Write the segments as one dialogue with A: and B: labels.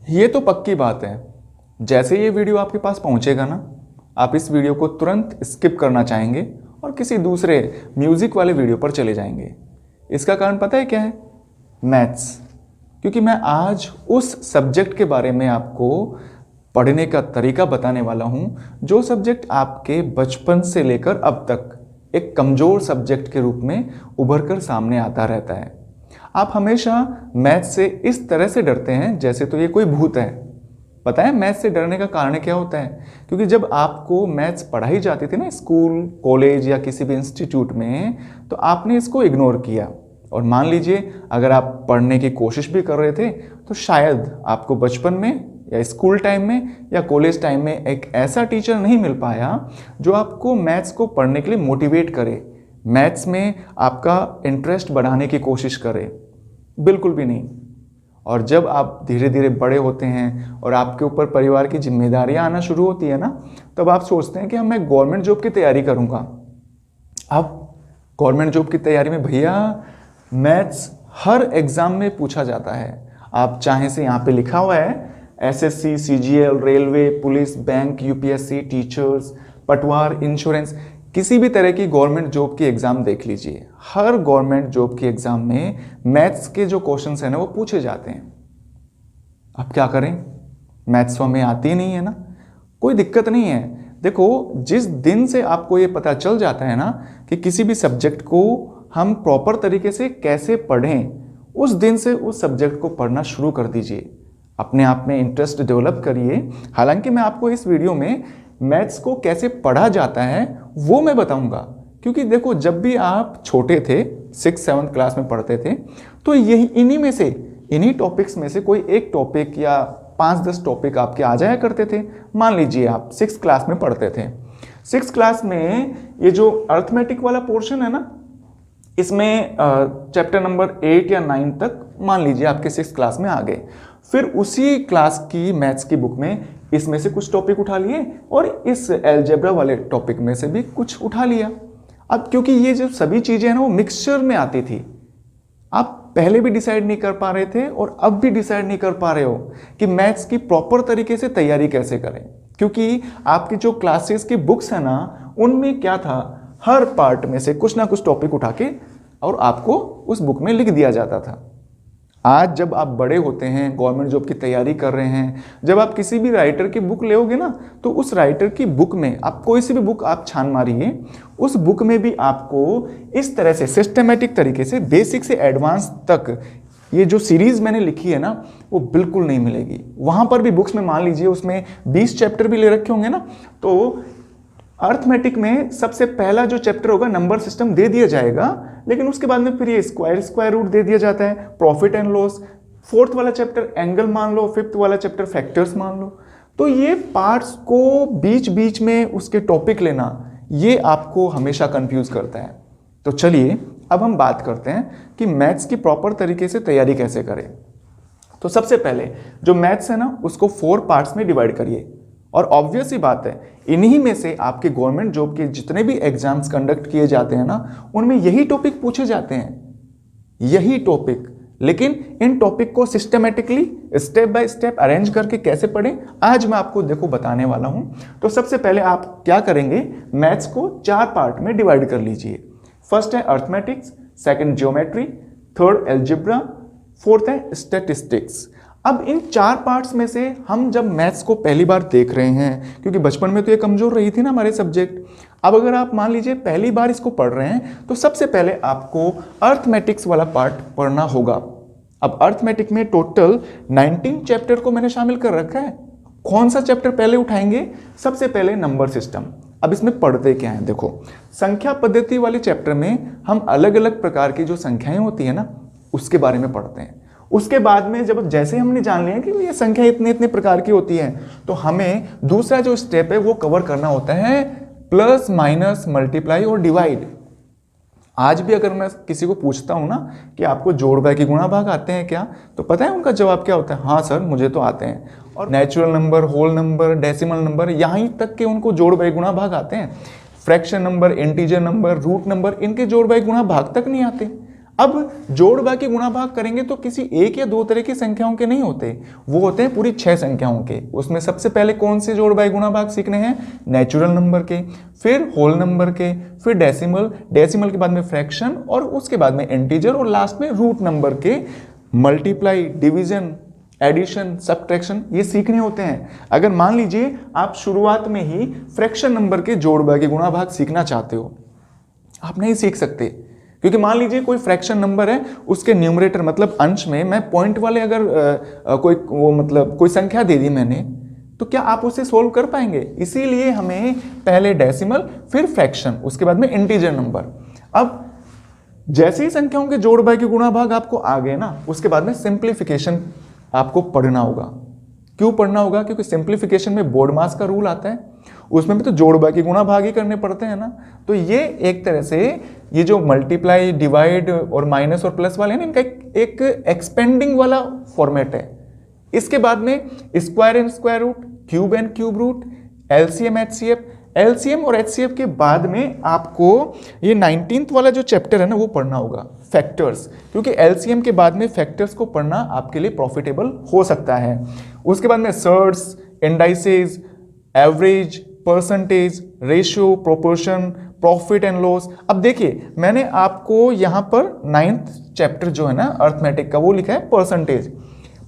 A: ये तो पक्की बात है। जैसे ये वीडियो आपके पास पहुंचेगा ना, आप इस वीडियो को तुरंत स्किप करना चाहेंगे और किसी दूसरे म्यूज़िक वाले वीडियो पर चले जाएंगे। इसका कारण पता है क्या है? मैथ्स। क्योंकि मैं आज उस सब्जेक्ट के बारे में आपको पढ़ने का तरीका बताने वाला हूँ, जो सब्जेक्ट आपके बचपन से लेकर अब तक एक कमज़ोर सब्जेक्ट के रूप में उभर कर सामने आता रहता है। आप हमेशा मैथ्स से इस तरह से डरते हैं जैसे तो ये कोई भूत है। पता है मैथ्स से डरने का कारण क्या होता है? क्योंकि जब आपको मैथ्स पढ़ाई जाती थी ना स्कूल, कॉलेज या किसी भी इंस्टीट्यूट में, तो आपने इसको इग्नोर किया। और मान लीजिए अगर आप पढ़ने की कोशिश भी कर रहे थे तो शायद आपको बचपन में या स्कूल टाइम में या कॉलेज टाइम में एक ऐसा टीचर नहीं मिल पाया जो आपको मैथ्स को पढ़ने के लिए मोटिवेट करे, मैथ्स में आपका इंटरेस्ट बढ़ाने की कोशिश करे। बिल्कुल भी नहीं। और जब आप धीरे धीरे बड़े होते हैं और आपके ऊपर परिवार की जिम्मेदारियां आना शुरू होती है ना, तब आप सोचते हैं कि मैं गवर्नमेंट जॉब की तैयारी करूंगा। अब गवर्नमेंट जॉब की तैयारी में भैया मैथ्स हर एग्जाम में पूछा जाता है। आप चाहे से यहाँ पे लिखा हुआ है SSC, CGL, railway, police, bank, UPSC, teachers, पटवार, इंश्योरेंस, किसी भी तरह की गवर्नमेंट जॉब की एग्ज़ाम देख लीजिए। हर गवर्नमेंट जॉब की एग्ज़ाम में मैथ्स के जो क्वेश्चंस हैं ना वो पूछे जाते हैं। अब क्या करें? मैथ्स तो हमें आती ही नहीं है ना। कोई दिक्कत नहीं है। देखो, जिस दिन से आपको ये पता चल जाता है ना कि किसी भी सब्जेक्ट को हम प्रॉपर तरीके से कैसे पढ़ें, उस दिन से उस सब्जेक्ट को पढ़ना शुरू कर दीजिए। अपने आप में इंटरेस्ट डेवलप करिए। हालांकि मैं आपको इस वीडियो में मैथ्स को कैसे पढ़ा जाता है वो मैं बताऊंगा। क्योंकि देखो, जब भी आप छोटे थे, 6-7 क्लास में पढ़ते थे, तो यही इन्हीं टॉपिक्स में से कोई एक टॉपिक या 5-10 टॉपिक आपके आ जाया करते थे। मान लीजिए आप 6 क्लास में पढ़ते थे। 6 क्लास में ये जो अर्थमेटिक वाला पोर्शन है ना, इसमें चैप्टर नंबर 8 या 9 तक मान लीजिए आपके 6 क्लास में आ गए। फिर उसी क्लास की मैथ्स की बुक में इसमें से कुछ टॉपिक उठा लिए और इस अलजेब्रा वाले टॉपिक में से भी कुछ उठा लिया। अब क्योंकि ये जो सभी चीज़ें हैं ना वो मिक्सचर में आती थी, आप पहले भी डिसाइड नहीं कर पा रहे थे और अब भी डिसाइड नहीं कर पा रहे हो कि मैथ्स की प्रॉपर तरीके से तैयारी कैसे करें। क्योंकि आपकी जो क्लासेस की बुक्स है ना, उनमें क्या था, हर पार्ट में से कुछ ना कुछ टॉपिक उठा के और आपको उस बुक में लिख दिया जाता था। आज जब आप बड़े होते हैं, गवर्नमेंट जॉब की तैयारी कर रहे हैं, जब आप किसी भी राइटर की बुक लेोगे ना, तो उस राइटर की बुक में आप कोई सी भी बुक आप छान मारिए, उस बुक में भी आपको इस तरह से सिस्टमेटिक तरीके से बेसिक से एडवांस तक ये जो सीरीज मैंने लिखी है ना वो बिल्कुल नहीं मिलेगी। वहाँ पर भी बुक्स में मान लीजिए उसमें 20 चैप्टर भी ले रखे होंगे ना, तो अर्थमेटिक में सबसे पहला जो चैप्टर होगा नंबर सिस्टम दे दिया जाएगा, लेकिन उसके बाद में फिर ये स्क्वायर रूट दे दिया जाता है, प्रॉफिट एंड लॉस, 4th वाला चैप्टर एंगल मान लो, 5th वाला चैप्टर फैक्टर्स मान लो। तो ये पार्ट्स को बीच बीच में उसके टॉपिक लेना, ये आपको हमेशा कंफ्यूज करता है। तो चलिए अब हम बात करते हैं कि मैथ्स की प्रॉपर तरीके से तैयारी कैसे करें। तो सबसे पहले जो मैथ्स है ना उसको 4 पार्ट्स में डिवाइड करिए। और ऑब्वियस ही बात है, इन्हीं में से आपके गवर्नमेंट जॉब के जितने भी एग्जाम्स कंडक्ट किए जाते हैं ना, उनमें यही टॉपिक पूछे जाते हैं, यही टॉपिक। लेकिन इन टॉपिक को systematically step by step arrange करके कैसे पढ़ें, आज मैं आपको देखो बताने वाला हूं। तो सबसे पहले आप क्या करेंगे, मैथ्स को 4 पार्ट में डिवाइड कर लीजिए। फर्स्ट है arithmetics, second geometry, third algebra, fourth है स्टैटिस्टिक्स। अब इन 4 पार्ट्स में से हम जब मैथ्स को पहली बार देख रहे हैं, क्योंकि बचपन में तो ये कमजोर रही थी ना हमारे सब्जेक्ट, अब अगर आप मान लीजिए पहली बार इसको पढ़ रहे हैं, तो सबसे पहले आपको अर्थमेटिक्स वाला पार्ट पढ़ना होगा। अब अर्थमेटिक में टोटल 19 चैप्टर को मैंने शामिल कर रखा है। कौन सा चैप्टर पहले उठाएंगे? सबसे पहले नंबर सिस्टम। अब इसमें पढ़ते क्या है, देखो, संख्या पद्धति वाले चैप्टर में हम अलग अलग प्रकार की जो संख्याएं होती है ना उसके बारे में पढ़ते हैं। उसके बाद में जब जैसे हमने जान लिया कि ये संख्या इतने इतने प्रकार की होती है, तो हमें दूसरा जो स्टेप है वो कवर करना होता है प्लस, माइनस, मल्टीप्लाई और डिवाइड। आज भी अगर मैं किसी को पूछता हूं ना कि आपको जोड़ बाकी गुणा भाग आते हैं क्या, तो पता है उनका जवाब क्या होता है, हाँ सर मुझे तो आते हैं। और natural number, whole number, decimal number, यहाँ तक के उनको जोड़ बाकी गुणा भाग आते हैं। Fraction number, integer number, root number, इनके जोड़ बाकी गुणा भाग तक नहीं आते। अब जोड़ बाकी गुणा भाग करेंगे तो किसी एक या दो तरह की संख्याओं के नहीं होते, वो होते हैं पूरी 6 संख्याओं के। उसमें सबसे पहले कौन से जोड़ बाकी गुणा भाग सीखने हैं? नेचुरल नंबर के, फिर होल नंबर के, फिर डेसिमल, डेसिमल के बाद में फ्रैक्शन, और उसके बाद में इंटीजर, और लास्ट में रूट नंबर के मल्टीप्लाई, डिवीजन, एडिशन, सब्ट्रैक्शन, ये सीखने होते हैं। अगर मान लीजिए आप शुरुआत में ही फ्रैक्शन नंबर के जोड़ बाकी गुणा भाग सीखना चाहते हो, आप नहीं सीख सकते, क्योंकि मान लीजिए कोई फ्रैक्शन नंबर है, उसके न्यूमरेटर मतलब अंश में मैं पॉइंट वाले अगर कोई संख्या दे दी मैंने, तो क्या आप उसे सोल्व कर पाएंगे? इसीलिए हमें पहले डेसिमल, फिर फ्रैक्शन, उसके बाद में इंटीजर नंबर। अब जैसे ही संख्याओं के जोड़ बाकी गुणा भाग आपको आ गए ना, उसके बाद में सिंप्लीफिकेशन आपको पढ़ना होगा। क्यों पढ़ना होगा? क्योंकि सिंप्लीफिकेशन में बोर्ड मास का रूल आता है, उसमें भी तो जोड़ बाकी गुणा भाग ही करने पड़ते हैं ना। तो ये एक तरह से ये जो मल्टीप्लाई, डिवाइड और माइनस और प्लस वाले हैं ना, इनका एक एक्सपेंडिंग वाला फॉर्मेट है। इसके बाद में square and square root, cube and cube root, LCM, HCF, LCM और एचसीएफ के बाद में आपको ये 19th वाला जो चैप्टर है ना वो पढ़ना होगा, फैक्टर्स, क्योंकि एलसीएम के बाद में फैक्टर्स को पढ़ना आपके लिए प्रॉफिटेबल हो सकता है। उसके बाद में surds, indices, average, percentage, ratio, proportion, profit and loss. अब देखिए मैंने आपको यहाँ पर 9th चैप्टर जो है ना अर्थमेटिक का, वो लिखा है परसेंटेज।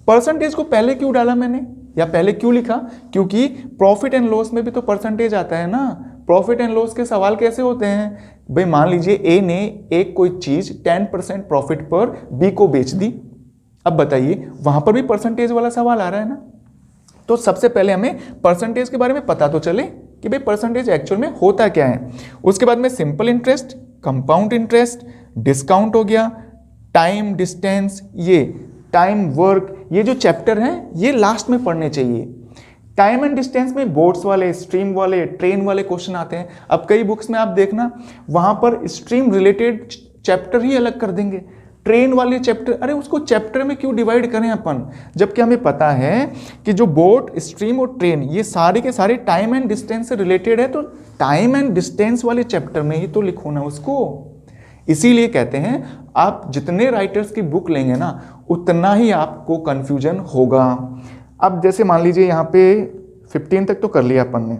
A: परसेंटेज को पहले क्यों डाला मैंने, या पहले क्यों लिखा? क्योंकि प्रॉफिट एंड लॉस में भी तो परसेंटेज आता है ना। प्रॉफिट एंड लॉस के सवाल कैसे होते हैं? भाई मान लीजिए ए ने एक कोई चीज 10% प्रॉफिट पर बी को बेच दी, अब बताइए वहां पर भी परसेंटेज वाला सवाल आ रहा है ना। तो सबसे पहले हमें परसेंटेज के बारे में पता तो चले कि भाई परसेंटेज एक्चुअल में होता क्या है। उसके बाद में simple interest, compound interest, discount हो गया, टाइम, डिस्टेंस, ये टाइम, वर्क, ये जो चैप्टर हैं ये लास्ट में पढ़ने चाहिए। टाइम एंड डिस्टेंस में बोर्ड्स वाले, स्ट्रीम वाले, ट्रेन वाले क्वेश्चन आते हैं। अब कई बुक्स में आप देखना वहां पर स्ट्रीम रिलेटेड चैप्टर ही अलग कर देंगे, ट्रेन वाले चैप्टर, अरे उसको चैप्टर में क्यों डिवाइड करें अपन, जबकि हमें पता है कि जो बोर्ड, स्ट्रीम और ट्रेन ये सारे के सारे टाइम एंड डिस्टेंस से रिलेटेड है, तो टाइम एंड डिस्टेंस वाले चैप्टर में ही तो लिखो ना उसको। इसीलिए कहते हैं आप जितने राइटर्स की बुक लेंगे ना उतना ही आपको कंफ्यूजन होगा। अब जैसे मान लीजिए यहाँ पे 15 तक तो कर लिया अपन ने,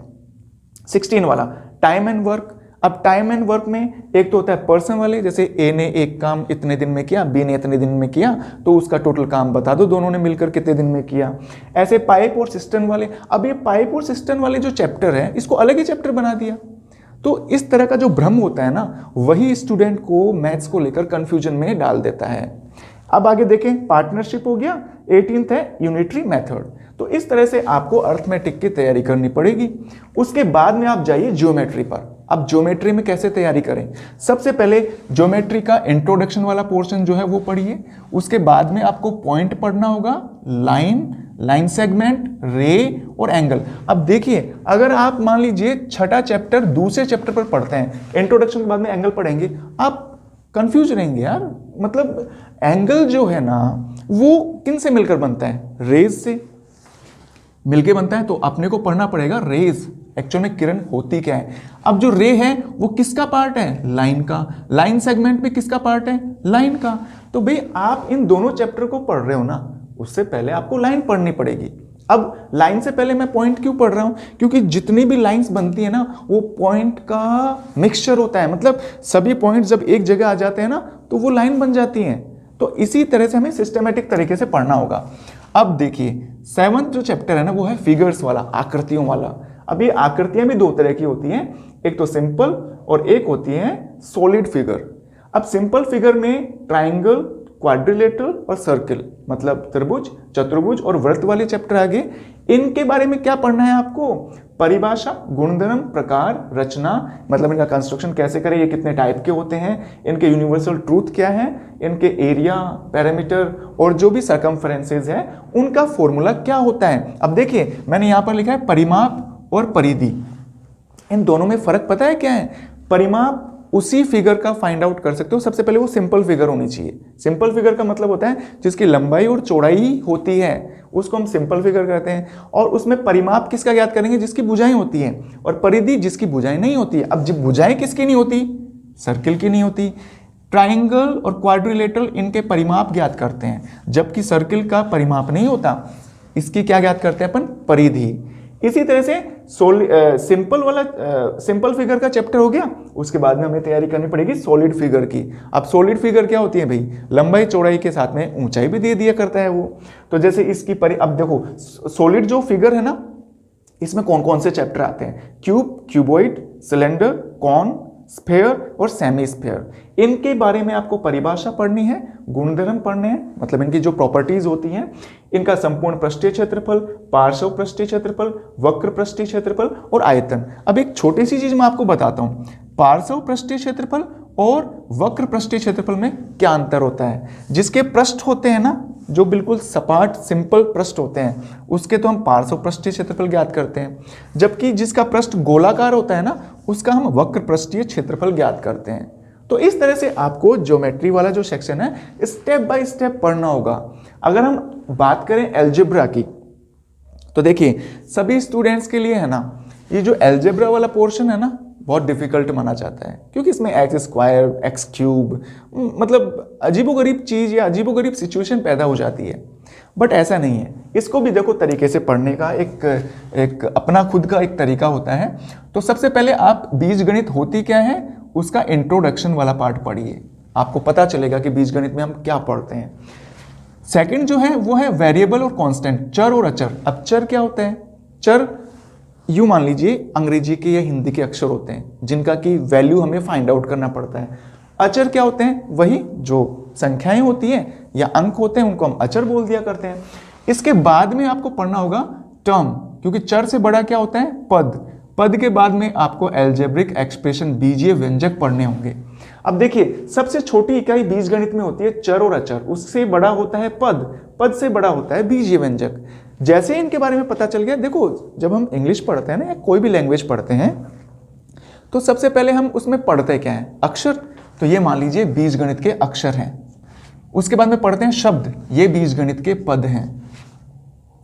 A: 16 वाला टाइम एंड वर्क। अब टाइम एंड वर्क में एक तो होता है पर्सन वाले, जैसे ए ने एक काम इतने दिन में किया, बी ने इतने दिन में किया, तो उसका टोटल काम बता दो दोनों ने मिलकर कितने दिन में किया। ऐसे पाइप और सिस्टम वाले, अब ये पाइप और सिस्टम वाले जो चैप्टर है इसको अलग ही चैप्टर बना दिया। तो इस तरह का जो भ्रम होता है ना वही स्टूडेंट को मैथ्स को लेकर कंफ्यूजन में डाल देता है। अब आगे देखें, पार्टनरशिप हो गया, 18th है यूनिटरी मेथड। तो इस तरह से आपको अर्थमेटिक की तैयारी करनी पड़ेगी। उसके बाद में आप जाइए ज्योमेट्री पर। अब ज्योमेट्री में कैसे तैयारी करें? सबसे पहले ज्योमेट्री का इंट्रोडक्शन वाला पोर्शन जो है वो पढ़िए। उसके बाद में आपको पॉइंट पढ़ना होगा, लाइन, लाइन सेगमेंट, रे और एंगल। अब देखिए अगर आप मान लीजिए छठा चैप्टर दूसरे चैप्टर पर पढ़ते हैं, इंट्रोडक्शन के बाद में एंगल पढ़ेंगे, आप कंफ्यूज रहेंगे यार। मतलब एंगल जो है ना वो किन से मिलकर बनता है? रेज से मिलके बनता है। तो अपने को पढ़ना पड़ेगा रेज, एक्चुअल में किरण होती क्या है। अब जो रे है वो किसका पार्ट है? लाइन का। लाइन सेगमेंट भी किसका पार्ट है? लाइन का। तो भाई आप इन दोनों चैप्टर को पढ़ रहे हो ना, उससे पहले आपको लाइन पढ़नी पड़ेगी। अब लाइन से पहले मैं पॉइंट क्यों पढ़ रहा हूं? क्योंकि जितनी भी लाइंस बनती है ना वो पॉइंट का मिक्सचर होता है। मतलब सभी पॉइंट जब एक जगह आ जाते हैं ना तो वो लाइन बन जाती हैं। तो इसी तरह से हमें सिस्टमेटिक तरीके से पढ़ना होगा। अब देखिए 7th जो चैप्टर है ना वो है फिगर्स वाला, आकृतियों वाला। अब ये आकृतियां भी दो तरह की होती हैं, एक तो सिंपल और एक होती है सॉलिड फिगर। अब सिंपल फिगर में ट्राइंगल, क्वाड्रिलेटरल और सर्किल, मतलब त्रिभुज, चतुर्भुज और वृत्त वाले चैप्टर आगे। इनके बारे में क्या पढ़ना है आपको? परिभाषा, गुणधर्म, प्रकार, रचना, मतलब इनका कंस्ट्रक्शन कैसे करें, ये कितने टाइप के होते हैं, इनके यूनिवर्सल ट्रूथ क्या है, इनके एरिया, पैरामीटर और जो भी सर्कमफ्रेंसेस है उनका फॉर्मूला क्या होता है। अब देखिए मैंने यहां पर लिखा है परिमाप और परिधि। इन दोनों में फर्क पता है क्या है? परिमाप उसी फिगर का फाइंड आउट कर सकते हो, सबसे पहले वो सिंपल फिगर होनी चाहिए। सिंपल फिगर का मतलब होता है जिसकी लंबाई और चौड़ाई होती है, उसको हम सिंपल फिगर कहते हैं। और उसमें परिमाप किसका ज्ञात करेंगे? जिसकी भुजाएं होती हैं। और परिधि जिसकी भुजाएं नहीं होती है। अब जब भुजाएं किसकी नहीं होती? सर्किल की नहीं होती। ट्राइंगल और क्वाड्रिलेटरल इनके परिमाप ज्ञात करते हैं, जबकि सर्किल का परिमाप नहीं होता। इसकी क्या ज्ञात करते हैं अपन? परिधि। इसी तरह से सिंपल फिगर का चैप्टर हो गया, उसके बाद में हमें तैयारी करनी पड़ेगी सॉलिड फिगर की। अब सॉलिड फिगर क्या होती है भाई? लंबाई चौड़ाई के साथ में ऊंचाई भी दे दिया करता है वो। तो जैसे इसकी अब देखो सॉलिड जो फिगर है ना, इसमें कौन कौन से चैप्टर आते हैं? Cube, cuboid, cylinder, cone, sphere और सेमी स्फेयर। इनके बारे में आपको परिभाषा पढ़नी है, गुणधर्म पढ़ने हैं, मतलब इनकी जो प्रॉपर्टीज होती हैं, इनका संपूर्ण पृष्ठीय क्षेत्रफल, पार्श्व पृष्ठीय क्षेत्रफल, वक्र पृष्ठीय क्षेत्रफल और आयतन। अब एक छोटी सी चीज मैं आपको बताता हूं, पार्श्व पृष्ठीय क्षेत्रफल और वक्र पृष्ठीय क्षेत्रफल में क्या अंतर होता है। जिसके पृष्ठ होते हैं ना, जो बिल्कुल सपाट सिंपल पृष्ठ होते हैं, उसके तो हम पार्श्व पृष्ठीय क्षेत्रफल ज्ञात करते हैं, जबकि जिसका पृष्ठ गोलाकार होता है ना, उसका हम वक्र पृष्ठीय क्षेत्रफल ज्ञात करते हैं। तो इस तरह से आपको ज्योमेट्री वाला जो सेक्शन है स्टेप बाय स्टेप पढ़ना होगा। अगर हम बात करें अलजेब्रा की, तो देखिए सभी स्टूडेंट्स के लिए है ना, ये जो अलजेब्रा वाला पोर्शन है ना, बहुत डिफिकल्ट माना जाता है, क्योंकि इसमें एक्स स्क्वायर, एक्स क्यूब, मतलब अजीबोगरीब चीज या अजीबोगरीब सिचुएशन पैदा हो जाती है। बट ऐसा नहीं है, इसको भी देखो तरीके से पढ़ने का एक अपना खुद का एक तरीका होता है। तो सबसे पहले आप बीजगणित होती क्या है उसका इंट्रोडक्शन वाला पार्ट पढ़िए, आपको पता चलेगा कि बीजगणित में हम क्या पढ़ते हैं। सेकंड जो है वो है वेरिएबल और कांस्टेंट, चर और अचर। अब चर क्या होते हैं? चर यूं मान लीजिए अंग्रेजी के या हिंदी के अक्षर होते हैं जिनका की वैल्यू हमें फाइंड आउट करना पड़ता है। अचर क्या होते हैं? वही जो संख्याएं होती हैं या अंक होते हैं, उनको हम अचर बोल दिया करते हैं। इसके बाद में आपको पढ़ना होगा टर्म, क्योंकि चर से बड़ा क्या होता है? पद। पद के बाद में आपको अलजेब्रिक एक्सप्रेशन, बीजीय व्यंजक पढ़ने होंगे। अब देखिए सबसे छोटी इकाई बीजगणित में होती है चर और अचर, उससे बड़ा होता है पद, पद से बड़ा होता है बीजीय व्यंजक। जैसे ही इनके बारे में पता चल गया, देखो जब हम इंग्लिश पढ़ते हैं ना या कोई भी लैंग्वेज पढ़ते हैं, तो सबसे पहले हम उसमें पढ़ते क्या है? अक्षर। तो ये मान लीजिए बीजगणित के अक्षर हैं। उसके बाद में पढ़ते हैं शब्द, ये बीजगणित के पद हैं।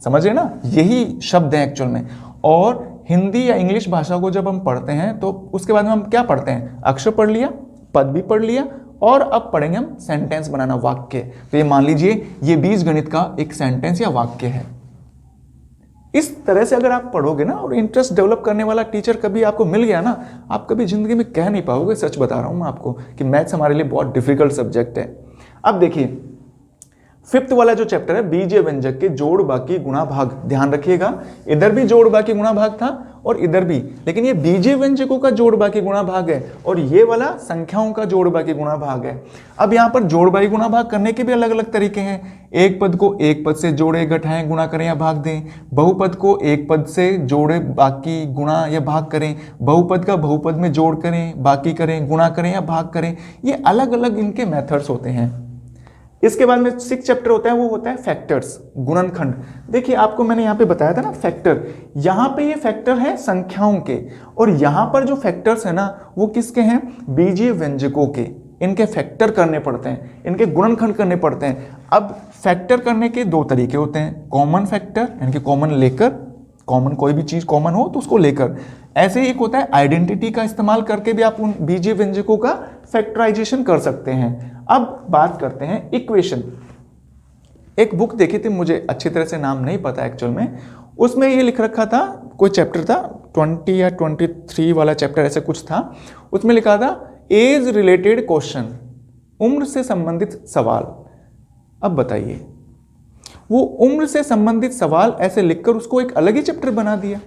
A: समझ रहे ना, यही शब्द हैं एक्चुअल में। और हिंदी या इंग्लिश भाषा को जब हम पढ़ते हैं तो उसके बाद में हम क्या पढ़ते हैं? अक्षर पढ़ लिया, पद भी पढ़ लिया, और अब पढ़ेंगे हम सेंटेंस बनाना, वाक्य। तो ये मान लीजिए ये बीजगणित का एक सेंटेंस या वाक्य है। इस तरह से अगर आप पढ़ोगे ना, और इंटरेस्ट डेवलप करने वाला टीचर कभी आपको मिल गया ना, आप कभी जिंदगी में कह नहीं पाओगे, सच बता रहा हूं मैं आपको, कि मैथ्स हमारे लिए बहुत डिफिकल्ट सब्जेक्ट है। अब देखिए फिफ्थ वाला जो चैप्टर है बीजीय व्यंजक के जोड़ बाकी गुणा भाग, ध्यान रखिएगा इधर भी जोड़ बाकी गुणा भाग था और इधर भी, लेकिन ये बीजीय व्यंजकों का जोड़ बाकी गुणा भाग है और ये वाला संख्याओं का जोड़ बाकी गुणा भाग है। अब यहाँ पर जोड़ बाकी गुणा भाग करने के भी अलग अलग तरीके हैं। एक पद को एक पद से जोड़े, घटाएं, गुणा करें या भाग दें। बहुपद को एक पद से जोड़े, बाकी गुणा या भाग करें। बहुपद का बहुपद में जोड़ करें, बाकी करें, गुणा करें या भाग करें। ये अलग अलग इनके मेथड्स होते हैं। इसके बाद में 6 चैप्टर होता है, वो होता है फैक्टर्स, गुणनखंड। देखिए आपको मैंने यहाँ पे बताया था ना फैक्टर, यहाँ पे ये फैक्टर है संख्याओं के, और यहाँ पर जो फैक्टर्स है ना वो किसके हैं? बीजीय व्यंजकों के। इनके फैक्टर करने पड़ते हैं, इनके गुणनखंड करने पड़ते हैं। अब फैक्टर करने के 2 तरीके होते हैं, कॉमन फैक्टर यानी कि कॉमन लेकर, कॉमन कोई भी चीज कॉमन हो तो उसको लेकर। ऐसे ही एक होता है आइडेंटिटी का इस्तेमाल करके भी आप उन बीजीय व्यंजकों का फैक्टराइजेशन कर सकते हैं। अब बात करते हैं इक्वेशन। एक बुक देखी थी, मुझे अच्छी तरह से नाम नहीं पता एक्चुअल में, उसमें ये लिख रखा था, कोई चैप्टर था 20 या 23 वाला चैप्टर ऐसे कुछ था, उसमें लिखा था एज रिलेटेड क्वेश्चन, उम्र से संबंधित सवाल। अब बताइए वो उम्र से संबंधित सवाल ऐसे लिखकर उसको एक अलग ही चैप्टर बना दिया।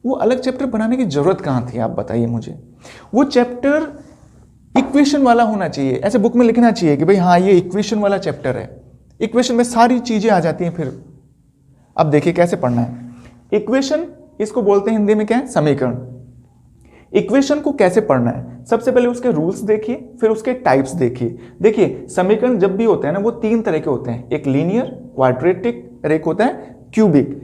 A: वो अलग चैप्टर बनाने की जरूरत कहां थी, आप बताइए मुझे। वो चैप्टर इक्वेशन वाला होना चाहिए, ऐसे बुक में लिखना चाहिए कि भाई हाँ ये इक्वेशन वाला चैप्टर है, इक्वेशन में सारी चीजें आ जाती हैं। फिर अब देखिए कैसे पढ़ना है। इक्वेशन इसको बोलते हैं हिंदी में क्या है? समीकरण। इक्वेशन को कैसे पढ़ना है? सबसे पहले उसके रूल्स देखिए, फिर उसके टाइप्स देखिए। देखिए समीकरण जब भी होते हैं ना वो 3 तरह के होते हैं, एक लीनियर, क्वाड्रेटिक और एक होता है क्यूबिक।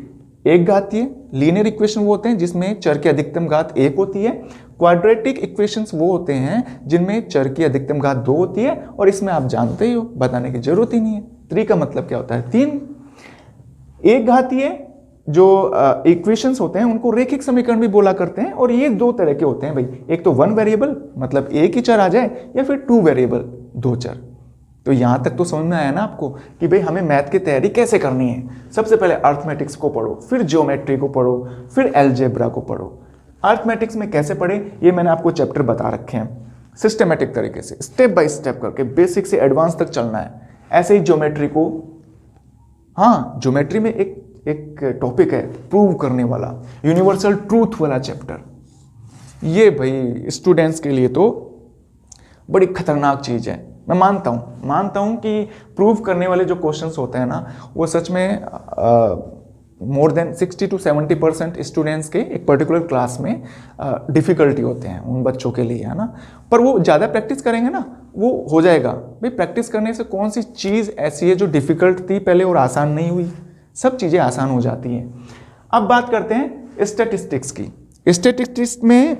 A: एक घातीय लीनियर इक्वेशन वो होते हैं जिसमें चर की अधिकतम घात 1 होती है। क्वाड्रेटिक इक्वेशंस वो होते हैं जिनमें चर की अधिकतम घात 2 होती है, और इसमें आप जानते ही हो, बताने की जरूरत ही नहीं है। 3 का मतलब क्या होता है? 3। एक घातीय जो इक्वेशंस होते हैं उनको रेखिक समीकरण भी बोला करते हैं, और ये 2 तरह के होते हैं भाई। एक तो 1 वेरिएबल मतलब एक ही चर आ जाए, या फिर 2 वेरिएबल धोचर। तो यहाँ तक तो समझ में आया ना आपको कि भाई हमें मैथ की तैयारी कैसे करनी है। सबसे पहले अर्थमेटिक्स को पढ़ो, फिर ज्योमेट्री को पढ़ो, फिर अलजेब्रा को पढ़ो। अर्थमेटिक्स में कैसे पढ़े ये मैंने आपको चैप्टर बता रखे हैं, सिस्टमेटिक तरीके से स्टेप बाय स्टेप करके बेसिक से एडवांस तक चलना है। ऐसे ही ज्योमेट्री को, हाँ ज्योमेट्री में एक टॉपिक है प्रूव करने वाला, यूनिवर्सल ट्रूथ वाला चैप्टर। ये भाई स्टूडेंट्स के लिए तो बड़ी खतरनाक चीज़ है। मैं मानता हूँ कि प्रूव करने वाले जो क्वेश्चंस होते हैं ना वो सच में मोर देन 60 to 70% स्टूडेंट्स के एक पर्टिकुलर क्लास में डिफ़िकल्टी होते हैं उन बच्चों के लिए, है ना। पर वो ज़्यादा प्रैक्टिस करेंगे ना वो हो जाएगा। भाई प्रैक्टिस करने से कौन सी चीज़ ऐसी है जो डिफ़िकल्ट थी पहले और आसान नहीं हुई, सब चीज़ें आसान हो जाती हैं। अब बात करते हैं स्टैटिस्टिक्स की। स्टैटिस्टिक्स में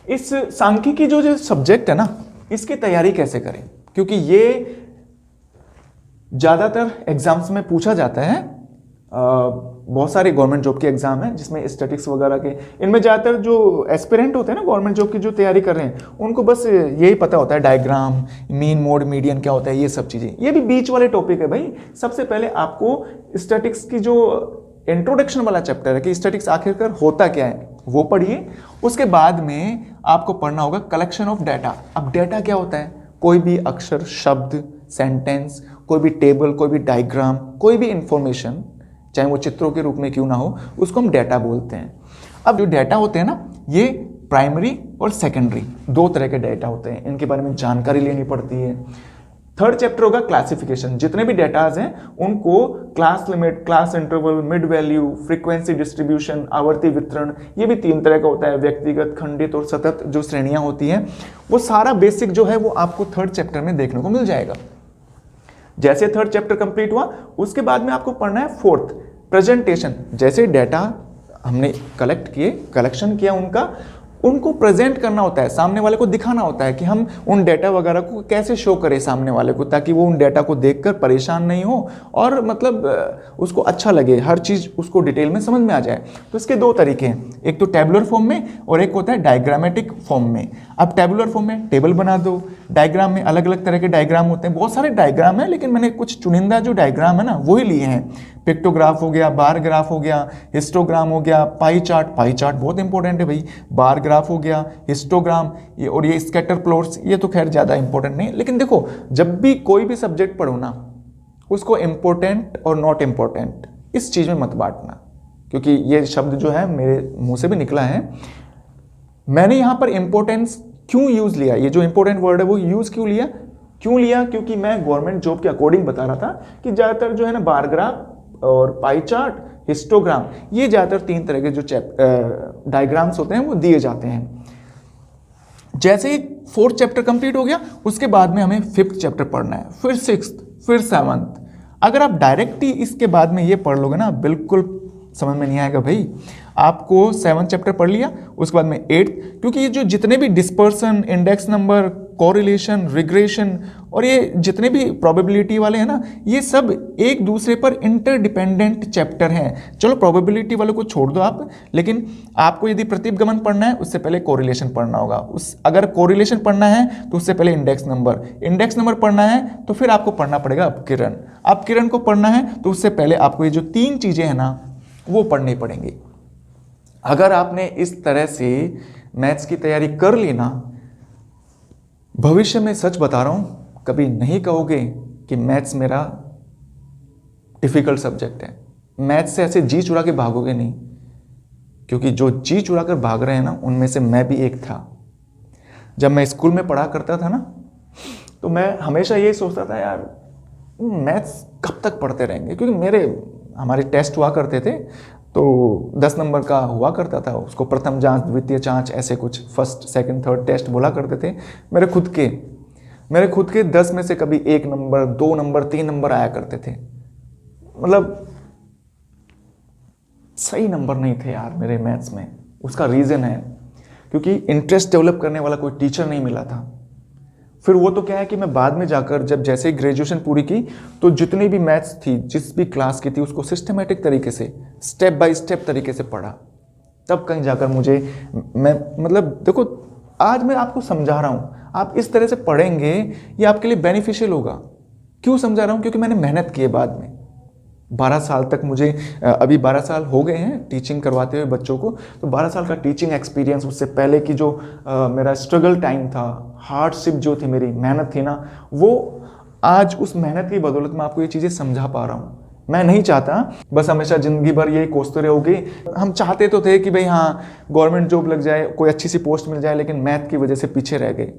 A: इस सांख्यिकी जो सब्जेक्ट है ना इसकी तैयारी कैसे करें, क्योंकि ये ज़्यादातर एग्जाम्स में पूछा जाता है। बहुत सारे गवर्नमेंट जॉब के एग्जाम हैं जिसमें स्टैटिक्स वगैरह के, इनमें ज़्यादातर जो एस्पिरेंट होते हैं ना गवर्नमेंट जॉब की जो तैयारी कर रहे हैं उनको बस यही पता होता है डायग्राम, मीन मोड मीडियन क्या होता है, ये सब चीज़ें। ये भी बीच वाले टॉपिक है भाई। सबसे पहले आपको स्टैटिक्स की जो इंट्रोडक्शन वाला चैप्टर है कि स्टैटिक्स आखिरकार होता क्या है वो पढ़िए। उसके बाद में आपको पढ़ना होगा कलेक्शन ऑफ डाटा। अब डाटा क्या होता है, कोई भी अक्षर, शब्द, सेंटेंस, कोई भी टेबल, कोई भी डायग्राम, कोई भी इंफॉर्मेशन चाहे वो चित्रों के रूप में क्यों ना हो उसको हम डाटा बोलते हैं। अब जो डाटा होते हैं ना ये प्राइमरी और सेकेंडरी दो तरह के डाटा होते हैं, इनके बारे में जानकारी लेनी पड़ती है। थर्ड चैप्टर होगा क्लासिफिकेशन। जितने भी डेटाज हैं उनको class limit, class interval, mid value, frequency distribution, आवर्ती वितरण, ये भी 3 तरह का होता है, व्यक्तिगत, खंडित और सतत जो श्रेणियां होती हैं वो सारा बेसिक जो है वो आपको थर्ड चैप्टर में देखने को मिल जाएगा। जैसे थर्ड चैप्टर कंप्लीट हुआ उसके बाद में आपको पढ़ना है फोर्थ, प्रेजेंटेशन। जैसे डाटा हमने कलेक्शन किया उनको प्रेजेंट करना होता है, सामने वाले को दिखाना होता है कि हम उन डाटा वगैरह को कैसे शो करें सामने वाले को, ताकि वो उन डाटा को देखकर परेशान नहीं हो और मतलब उसको अच्छा लगे, हर चीज़ उसको डिटेल में समझ में आ जाए। तो इसके 2 तरीके हैं, एक तो टेबुलर फॉर्म में और एक होता है डायग्रामेटिक फॉर्म में। अब टेबुलर फॉर्म में टेबल बना दो, डायग्राम में अलग अलग तरह के डायग्राम होते हैं, बहुत सारे डायग्राम हैं लेकिन मैंने कुछ चुनिंदा जो डायग्राम है ना वही लिए हैं। पिक्टोग्राफ हो गया, बार ग्राफ हो गया, हिस्टोग्राम हो गया, पाई चार्ट बहुत इंपॉर्टेंट है भाई, बार ग्राफ हो गया, हिस्टोग्राम और ये स्कैटर प्लॉट्स, ये तो खैर ज़्यादा इंपॉर्टेंट नहीं। लेकिन देखो जब भी कोई भी सब्जेक्ट पढ़ो ना उसको इंपॉर्टेंट और नॉट इंपॉर्टेंट इस चीज़ में मत बांटना, क्योंकि ये शब्द जो है मेरे मुंह से भी निकला है। मैंने यहाँ पर इंपॉर्टेंस क्यों यूज़ लिया, ये जो इंपॉर्टेंट वर्ड है वो यूज़ क्यों लिया, क्योंकि मैं गवर्नमेंट जॉब के अकॉर्डिंग बता रहा था कि ज़्यादातर जो है ना बार ग्राफ और पाई चार्ट, हिस्टोग्राम, ये ज़्यादातर 3 तरह के जो डायग्राम्स होते हैं वो दिए जाते हैं। जैसे ही 4th चैप्टर कंप्लीट हो गया उसके बाद में हमें 5th चैप्टर पढ़ना है, फिर 6th, फिर 7th। अगर आप डायरेक्ट ही इसके बाद में ये पढ़ लोगे ना बिल्कुल समझ में नहीं आएगा भाई। आपको 7th चैप्टर पढ़ लिया उसके बाद में 8th, क्योंकि ये जो जितने भी dispersion, index number, correlation, regression और ये जितने भी प्रोबेबिलिटी वाले हैं ना ये सब एक दूसरे पर इंटरडिपेंडेंट चैप्टर हैं। चलो प्रोबेबिलिटी वाले को छोड़ दो आप, लेकिन आपको यदि प्रतिगमन पढ़ना है उससे पहले कोरिलेशन पढ़ना होगा। अगर कोरिलेशन पढ़ना है तो उससे पहले इंडेक्स नंबर पढ़ना है तो फिर आपको पढ़ना पड़ेगा अपकिरण को पढ़ना है तो उससे पहले आपको ये जो 3 चीज़ें हैं ना वो पढ़नी पड़ेंगी। अगर आपने इस तरह से मैथ्स की तैयारी कर ली ना, भविष्य में सच बता रहा हूं कभी नहीं कहोगे कि मैथ्स मेरा डिफिकल्ट सब्जेक्ट है। मैथ्स से ऐसे जी चुरा के भागोगे नहीं, क्योंकि जो जी चुरा कर भाग रहे हैं ना उनमें से मैं भी एक था। जब मैं स्कूल में पढ़ा करता था ना तो मैं हमेशा यही सोचता था यार मैथ्स कब तक पढ़ते रहेंगे, क्योंकि हमारे टेस्ट हुआ करते थे तो 10 नंबर का हुआ करता था, उसको प्रथम जांच, द्वितीय जांच, ऐसे कुछ फर्स्ट, सेकंड, थर्ड टेस्ट बोला करते थे। मेरे खुद के 10 में से कभी 1 नंबर, 2 नंबर, 3 नंबर आया करते थे। मतलब सही नंबर नहीं थे यार मेरे मैथ्स में। उसका रीज़न है क्योंकि इंटरेस्ट डेवलप करने वाला कोई टीचर नहीं मिला था। फिर वो तो क्या है कि मैं बाद में जाकर जब जैसे ही ग्रेजुएशन पूरी की तो जितनी भी मैथ्स थी, जिस भी क्लास की थी, उसको सिस्टमेटिक तरीके से, स्टेप बाय स्टेप तरीके से पढ़ा। तब कहीं जाकर मैं मतलब देखो आज मैं आपको समझा रहा हूँ, आप इस तरह से पढ़ेंगे, ये आपके लिए बेनिफिशियल होगा। क्यों समझा रहा हूँ? क्योंकि मैंने मेहनत की है बाद में। 12 साल तक मुझे, अभी 12 साल हो गए हैं टीचिंग करवाते हुए बच्चों को, तो 12 साल का टीचिंग एक्सपीरियंस, उससे पहले की जो मेरा स्ट्रगल टाइम था, हार्डशिप जो थी, मेरी मेहनत थी ना, वो आज उस मेहनत की बदौलत मैं आपको ये चीज़ें समझा पा रहा हूँ। मैं नहीं चाहता बस हमेशा ज़िंदगी भर यही कोसते रहोगे। हम चाहते तो थे कि भाई हाँ गवर्नमेंट जॉब लग जाए, कोई अच्छी सी पोस्ट मिल जाए, लेकिन मैथ की वजह से पीछे रह गए।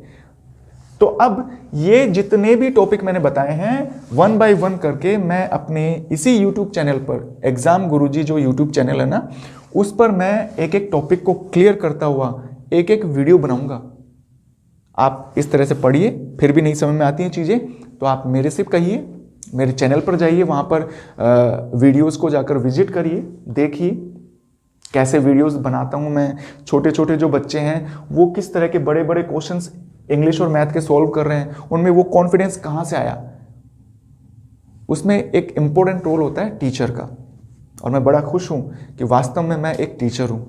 A: तो अब ये जितने भी टॉपिक मैंने बताए हैं, 1 बाय 1 करके मैं अपने इसी यूट्यूब चैनल पर, एग्जाम गुरुजी जो यूट्यूब चैनल है ना, उस पर मैं एक एक टॉपिक को क्लियर करता हुआ एक एक वीडियो बनाऊंगा। आप इस तरह से पढ़िए, फिर भी नहीं समझ में आती हैं चीज़ें तो आप मेरे से कहिए, मेरे चैनल पर जाइए, वहाँ पर वीडियोस को जाकर विजिट करिए, देखिए कैसे वीडियोस बनाता हूँ मैं। छोटे छोटे जो बच्चे हैं वो किस तरह के बड़े बड़े क्वेश्चंस इंग्लिश और मैथ के सॉल्व कर रहे हैं, उनमें वो कॉन्फिडेंस कहाँ से आया। उसमें एक इम्पोर्टेंट रोल होता है टीचर का, और मैं बड़ा खुश हूँ कि वास्तव में मैं एक टीचर हूँ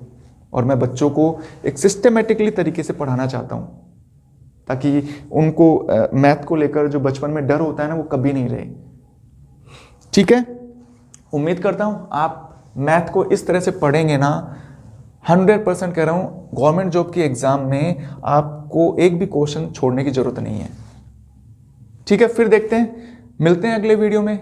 A: और मैं बच्चों को एक सिस्टमेटिकली तरीके से पढ़ाना चाहता हूँ, ताकि उनको मैथ को लेकर जो बचपन में डर होता है ना, वो कभी नहीं रहे। ठीक है, उम्मीद करता हूँ आप मैथ को इस तरह से पढ़ेंगे ना, 100% कह रहा हूँ, गवर्नमेंट जॉब की एग्जाम में आपको एक भी क्वेश्चन छोड़ने की जरूरत नहीं है। ठीक है, फिर देखते हैं, मिलते हैं अगले वीडियो में।